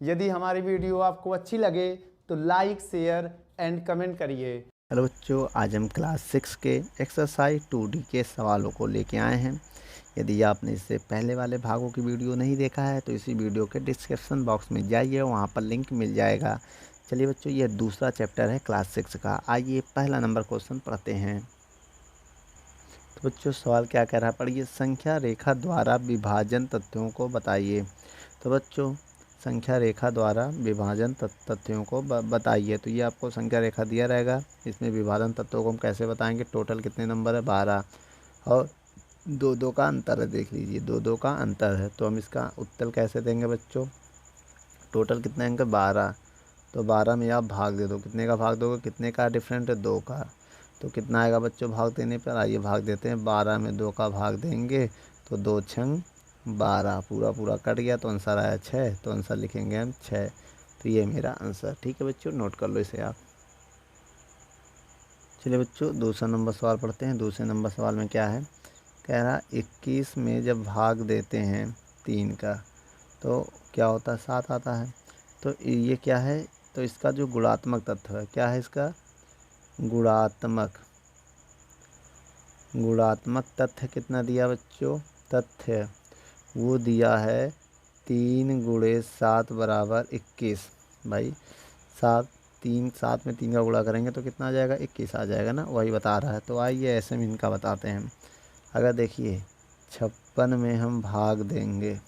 यदि हमारी वीडियो आपको अच्छी लगे तो लाइक, शेयर एंड कमेंट करिए। हेलो बच्चों, आज हम क्लास 6 के एक्सरसाइज 2D के सवालों को लेके आए हैं। यदि आपने इससे पहले वाले भागों की वीडियो नहीं देखा है तो इसी वीडियो के डिस्क्रिप्शन बॉक्स में जाइए, वहाँ पर लिंक मिल जाएगा। चलिए बच्चों, यह दूसरा चैप्टर है क्लास 6 का। आइए पहला नंबर क्वेश्चन पढ़ते हैं। तो बच्चों सवाल क्या कह रहा है, पढ़िए। संख्या रेखा द्वारा विभाजन तथ्यों को बताइए। तो बच्चों संख्या रेखा द्वारा विभाजन तथ्यों को बताइए। तो ये आपको संख्या रेखा दिया रहेगा, इसमें विभाजन तत्वों को हम कैसे बताएंगे। टोटल कितने नंबर है, 12, और दो दो का अंतर है। देख लीजिए, दो दो का अंतर है, तो हम इसका उत्तर कैसे देंगे बच्चों। टोटल कितने अंक, 12, तो 12 में आप भाग दे दो। कितने का भाग दोगे, कितने का डिफरेंट है, 2 का। तो कितना आएगा बच्चों भाग देने पर, आइए भाग देते हैं। 12 में 2 का भाग देंगे तो 2 छंग 12, पूरा पूरा कट गया तो आंसर आया 6। तो आंसर लिखेंगे हम 6। तो ये मेरा आंसर। ठीक है बच्चों, नोट कर लो इसे आप। चलिए बच्चों दूसरा नंबर सवाल पढ़ते हैं। दूसरे नंबर सवाल में क्या है, कह रहा 21 में जब भाग देते हैं 3 का तो क्या होता है, 7 आता है। तो ये क्या है, तो इसका जो गुणात्मक तत्व है, क्या है इसका, गुणात्मक तथ्य कितना दिया बच्चों, तथ्य वो दिया है 3 गुणे 7 बराबर 21। भाई 7 में 3 का गुणा करेंगे तो कितना आ जाएगा, 21 आ जाएगा ना, वही बता रहा है। तो आइए ऐसे में इनका बताते हैं। अगर देखिए 56 में हम भाग देंगे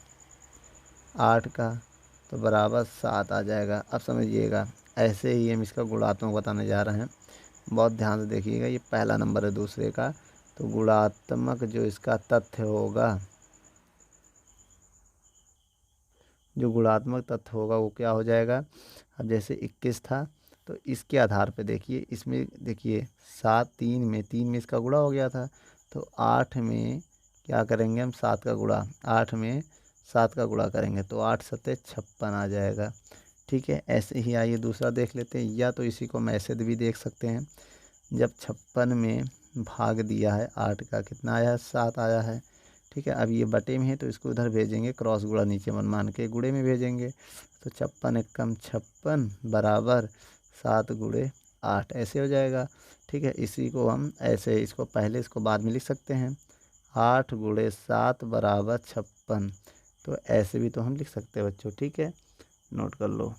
8 का तो बराबर 7 आ जाएगा। अब समझिएगा, ऐसे ही हम इसका गुणात्मक बताने जा रहे हैं। बहुत ध्यान से देखिएगा, ये पहला नंबर है दूसरे का। तो गुणात्मक जो इसका तथ्य होगा, जो गुणात्मक तथ्य होगा वो क्या हो जाएगा। अब जैसे 21 था तो इसके आधार पे देखिए, इसमें देखिए 7, 3 में इसका गुणा हो गया था। तो 8 में क्या करेंगे हम, 7 का गुणा, 8 में 7 का गुणा करेंगे तो 8 सत्ते 56 आ जाएगा। ठीक है, ऐसे ही आइए दूसरा देख लेते हैं, या तो इसी को हम ऐसे भी देख सकते हैं। जब 56 में भाग दिया है 8 का, कितना आया है, 7 आया है। ठीक है, अब ये बटे में है तो इसको उधर भेजेंगे, क्रॉस गुणा नीचे मन मान के गुणे में भेजेंगे। तो 56 एकम 56 बराबर 7 गुणे 8, ऐसे हो जाएगा। ठीक है, इसी को हम ऐसे, इसको पहले इसको बाद में लिख सकते हैं। 8 गुणे 7 बराबर 56। तो ऐसे भी तो हम लिख सकते हैं बच्चों। ठीक है, नोट कर लो।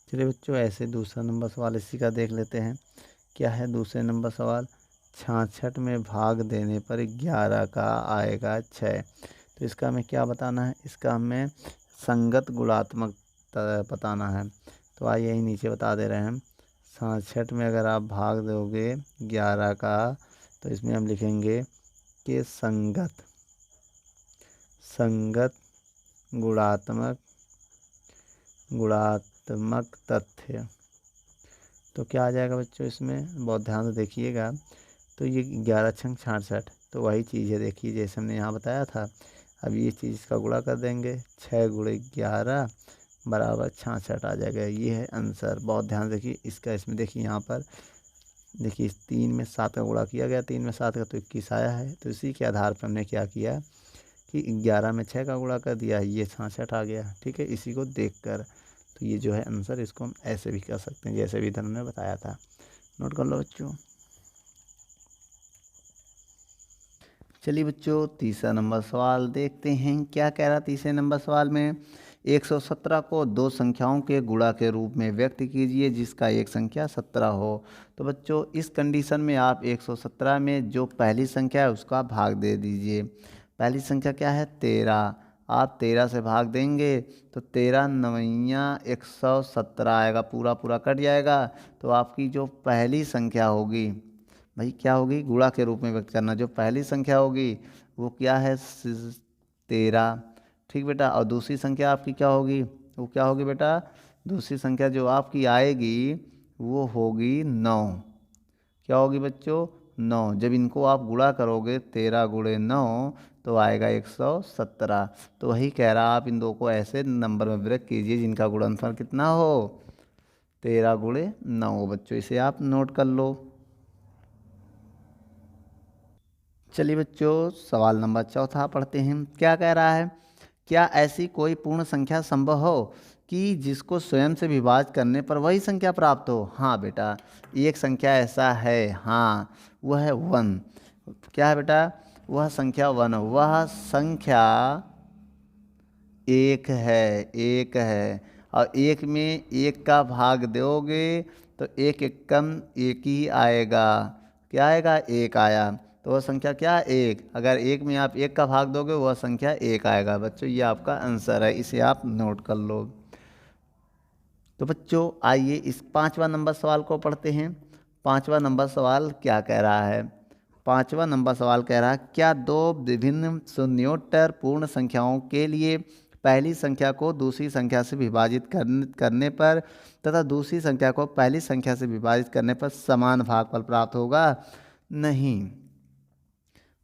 चलिए बच्चों ऐसे दूसरा नंबर सवाल इसी का देख लेते हैं। क्या है दूसरे नंबर सवाल, 66 में भाग देने पर 11 का आएगा 6। तो इसका हमें क्या बताना है, इसका हमें संगत गुणात्मक बताना है। तो आइए यही नीचे बता दे रहे हैं हम। 66 में अगर आप भाग दोगे 11 का तो इसमें हम लिखेंगे कि संगत गुणात्मक तथ्य। तो क्या आ जाएगा बच्चों इसमें, बहुत ध्यान से देखिएगा। तो ये 11 छंग 66, तो वही चीज़ है, देखिए जैसे हमने यहाँ बताया था। अब ये चीज़ इसका गुणा कर देंगे, 6 गुणे 11 बराबर 66 आ जाएगा। ये है आंसर। बहुत ध्यान से देखिए इसका, इसमें देखिए यहाँ पर देखिए 3 में 7 का गुणा किया गया, 3 में 7 का तो 21 आया है। तो इसी के आधार पर हमने क्या किया कि 11 में 6 का गुणा कर दिया, ये 66 आ गया। ठीक है, इसी को देख कर तो ये जो है आंसर, इसको हम ऐसे भी कर सकते हैं जैसे भी इधर हमने बताया था। नोट कर लो बच्चों। चलिए बच्चों तीसरा नंबर सवाल देखते हैं, क्या कह रहा तीसरे नंबर सवाल में। 117 को दो संख्याओं के गुणा के रूप में व्यक्त कीजिए जिसका एक संख्या 17 हो। तो बच्चों इस कंडीशन में आप 117 में जो पहली संख्या है उसका भाग दे दीजिए। पहली संख्या क्या है, 13। आप 13 से भाग देंगे तो 13 नवैया 117 आएगा, पूरा पूरा कट जाएगा। तो आपकी जो पहली संख्या होगी, भाई क्या होगी, गुणा के रूप में व्यक्त करना। जो पहली संख्या होगी वो क्या है, 13। ठीक बेटा, और दूसरी संख्या आपकी क्या होगी, वो क्या होगी बेटा, दूसरी संख्या जो आपकी आएगी वो होगी 9। क्या होगी बच्चों, 9। जब इनको आप गुणा करोगे 13 गुणे 9 तो आएगा 117। तो वही कह रहा, आप इन दो को ऐसे नंबर में व्यक्त कीजिए जिनका गुणनफल कितना हो, 13 गुणे 9। बच्चों इसे आप नोट कर लो। चलिए बच्चों सवाल नंबर चौथा पढ़ते हैं। क्या कह रहा है क्या ऐसी कोई पूर्ण संख्या संभव हो कि जिसको स्वयं से विभाजित करने पर वही संख्या प्राप्त हो? हाँ बेटा, एक संख्या ऐसा है, हाँ, वह है 1। क्या है बेटा? वह संख्या 1, वह संख्या एक है। और एक में एक का भाग दोगे तो एक एकम एक ही आएगा। क्या आएगा? एक आया। तो वह संख्या क्या है? एक। अगर एक में आप एक का भाग दोगे वह संख्या एक आएगा। बच्चों ये आपका आंसर है, इसे आप नोट कर लो। तो बच्चों आइए इस 5वां नंबर सवाल को पढ़ते हैं। 5वां नंबर सवाल क्या कह रहा है? 5वां नंबर सवाल कह रहा है, क्या दो विभिन्न शून्योत्तर पूर्ण संख्याओं के लिए पहली संख्या को दूसरी संख्या से विभाजित करने पर तथा दूसरी संख्या को पहली संख्या से विभाजित करने पर समान भागफल प्राप्त होगा? नहीं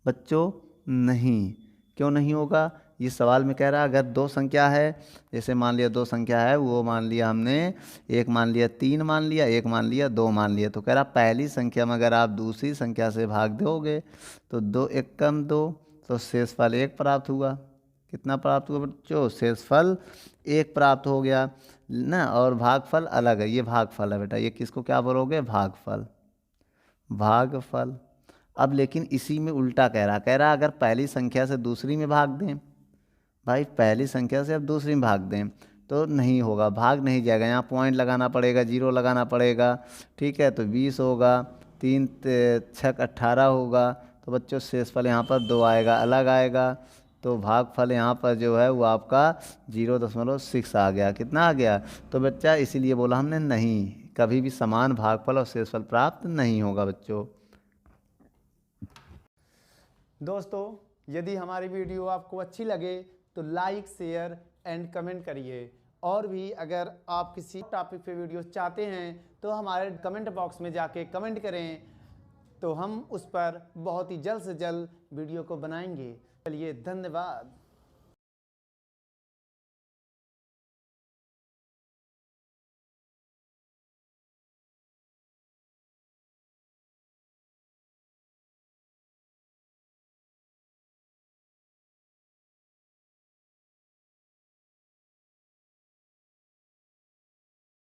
बच्चों, नहीं। क्यों नहीं होगा? ये सवाल में कह रहा है अगर दो संख्या है, जैसे मान लिया दो संख्या है, वो मान लिया हमने, एक मान लिया 3 मान लिया, एक मान लिया 2 मान लिया, तो कह रहा पहली संख्या में अगर आप दूसरी संख्या से भाग दोगे तो 2 एकम 2, तो शेषफल 1 प्राप्त हुआ। कितना प्राप्त हुआ बच्चों? शेषफल 1 प्राप्त हो गया ना। और भागफल अलग है, ये भागफल है बेटा, ये किसको क्या बोलोगे? भागफल, भागफल। अब लेकिन इसी में उल्टा कह रहा अगर पहली संख्या से दूसरी में भाग दें, भाई पहली संख्या से अब दूसरी में भाग दें तो नहीं होगा, भाग नहीं जाएगा। यहाँ पॉइंट लगाना पड़ेगा, 0 लगाना पड़ेगा, ठीक है। तो 20 होगा, 3 6 18 होगा, तो बच्चों शेषफल यहाँ पर 2 आएगा, अलग आएगा। तो भागफल यहाँ पर जो है वो आपका 0.6 आ गया। कितना आ गया? तो बच्चा इसीलिए बोला हमने नहीं, कभी भी समान भागफल और शेषफल प्राप्त नहीं होगा बच्चों। दोस्तों यदि हमारी वीडियो आपको अच्छी लगे तो लाइक, शेयर एंड कमेंट करिए। और भी अगर आप किसी टॉपिक पे वीडियो चाहते हैं तो हमारे कमेंट बॉक्स में जाके कमेंट करें, तो हम उस पर बहुत ही जल्द से जल्द वीडियो को बनाएंगे। चलिए धन्यवाद।